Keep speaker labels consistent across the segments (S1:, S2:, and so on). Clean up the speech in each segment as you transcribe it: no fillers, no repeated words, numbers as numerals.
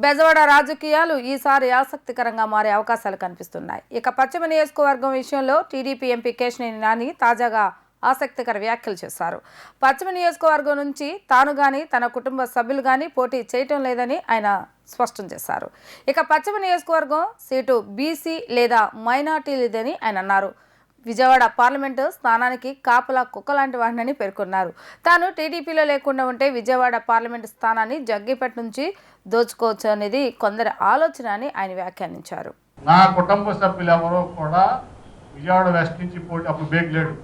S1: బెజవాడ రాజకీయాలు ఈసారి ఆసక్తికరంగా మారే అవకాశాలు కనిపిస్తున్నాయి. ఇక పశ్చిమ నియోజకవర్గం విషయంలో టీడీపీ ఎంపీ కేశినేని నాని తాజాగా ఆసక్తికర వ్యాఖ్యలు చేశారు. పశ్చిమ నియోజకవర్గం నుంచి తాను గాని తన కుటుంబ సభ్యులు గాని పోటీ చేయటం లేదని ఆయన స్పష్టం చేశారు. ఇక పశ్చిమ నియోజకవర్గం సీటు బీసీ లేదా మైనార్టీలదని ఆయన అన్నారు. విజయవాడ పార్లమెంటు స్థానానికి కాపలా కుక్కలాంటి వాడినని పేర్కొన్నారు. తాను టీడీపీలో లేకుండా ఉంటే విజయవాడ పార్లమెంటు స్థానాన్ని జగ్గిపేట నుంచి దోచుకోవచ్చు అనేది కొందరి ఆలోచన అని ఆయన వ్యాఖ్యానించారు.
S2: నా కుటుంబ సభ్యులు ఎవరో కూడా విజయవాడ వెస్ట్ నుంచి పోటీ అప్పుడు బేగ్ లేడు.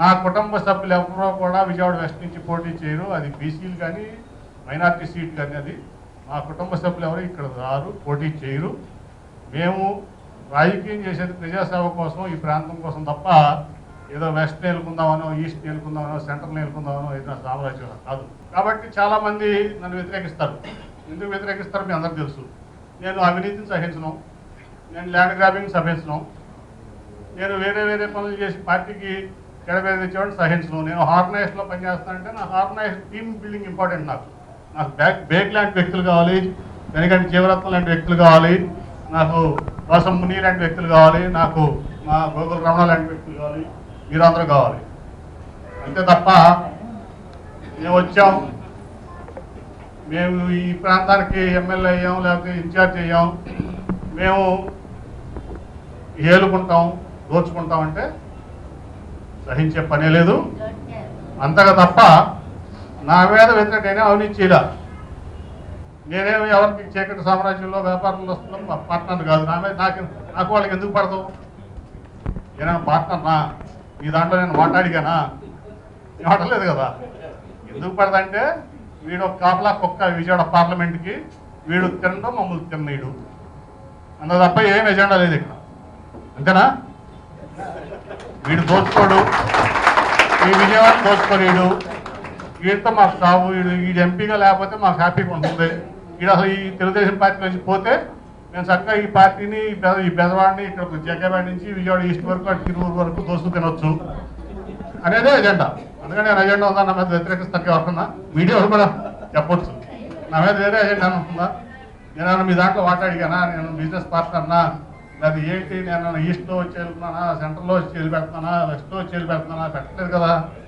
S2: నా కుటుంబ సభ్యులు ఎవరో కూడా విజయవాడ వెస్ట్ నుంచి పోటీ చేయరు. అది బీసీలు కానీ మైనార్టీ సీట్ కానీ అది మా కుటుంబ సభ్యులు ఎవరు ఇక్కడ రారు, పోటీ చేయరు. మేము రాజకీయం చేసేది ప్రజాసేవ కోసం, ఈ ప్రాంతం కోసం తప్ప ఏదో వెస్ట్ నేలుకుందామనో, ఈస్ట్ నేలుకుందామనో, సెంట్రల్ నేలుకుందామనో ఏదైనా సామ్రాజ్యం కాదు. కాబట్టి చాలామంది నన్ను వ్యతిరేకిస్తారు. ఎందుకు వ్యతిరేకిస్తారు మీ అందరికీ తెలుసు. నేను అవినీతిని సహించను, నేను ల్యాండ్ గ్రాబింగ్ సహించను, నేను వేరే పనులు చేసి పార్టీకి చెడబేద తెచ్చేవాడిని సహించను. నేను ఆర్గనైజేషన్లో పనిచేస్తానంటే నా ఆర్గనైజేషన్ టీమ్ బిల్డింగ్ ఇంపార్టెంట్. నాకు బేగ్ లాంటి వ్యక్తులు కావాలి, వెనకంటి జీవరత్నం లాంటి వ్యక్తులు కావాలి, నాకు వాసం ముని లాంటి వ్యక్తులు కావాలి, నాకు మా గోగుల రమణ లాంటి వ్యక్తులు కావాలి, మీరందరూ కావాలి. అంతే తప్ప మేము వచ్చాం, మేము ఈ ప్రాంతానికి ఎమ్మెల్యే అయ్యాం లేకపోతే ఇన్ఛార్జ్ అయ్యాం, మేము ఏలుకుంటాం, దోచుకుంటాం అంటే సహించే పనే లేదు. అంతగా తప్ప నా మీద వ్యతిరేకైనా అవినీతి చేయలే. నేనేమి ఎవరికి చీకటి సామ్రాజ్యంలో వ్యాపారంలో వస్తున్నాం పార్ట్నర్ కాదు. నా మీద నాకు వాళ్ళకి ఎందుకు పడదు? నేనేమో పార్ట్నర్నా? ఈ దాంట్లో నేను మాట్లాడిగానా? నేను మాట్లాడలేదు కదా. ఎందుకు పడదంటే వీడు ఒక కాపలా కుక్క విజయవాడ పార్లమెంట్కి, వీడు తినడం మమ్మల్ని తిన్నీడు అంత తప్ప ఏం ఎజెండా లేదు ఇక్కడ. అంతేనా? వీడు దోచుకోడు, ఈ విజయవాడ దోచుకోలేడు, వీడితో మాకు సాగు, వీడు ఎంపీగా లేకపోతే మాకు హ్యాపీగా ఉంటుంది. వీడు అసలు ఈ తెలుగుదేశం పార్టీ నుంచి పోతే మేము చక్కగా ఈ పార్టీని ఈ బెజవాడిని ఇక్కడ జగ్గపేట నుంచి విజయవాడ ఈస్ట్ వరకు అటు తిరువురు వరకు దోసుకు తినొచ్చు అనేదే ఎజెండా. అందుకని నేను ఎజెండా ఉందా నా మీద వ్యతిరేకిస్తాను ఎవరున్నా మీడియా కూడా చెప్పొచ్చు. నా మీద వేరే ఎజెండా ఉంటుందా? నేను మీ దాంట్లో మాట్లాడిగానా? నేను బిజినెస్ పార్ట్నర్నా? అది ఏంటి? నేను ఈస్ట్లో వచ్చి వెళ్తున్నానా, సెంట్రల్లో వచ్చి వెళ్ళి పెడుతున్నానా, వెస్ట్లో వచ్చి వెళ్ళి పెడుతున్నానా? పెట్టలేదు కదా.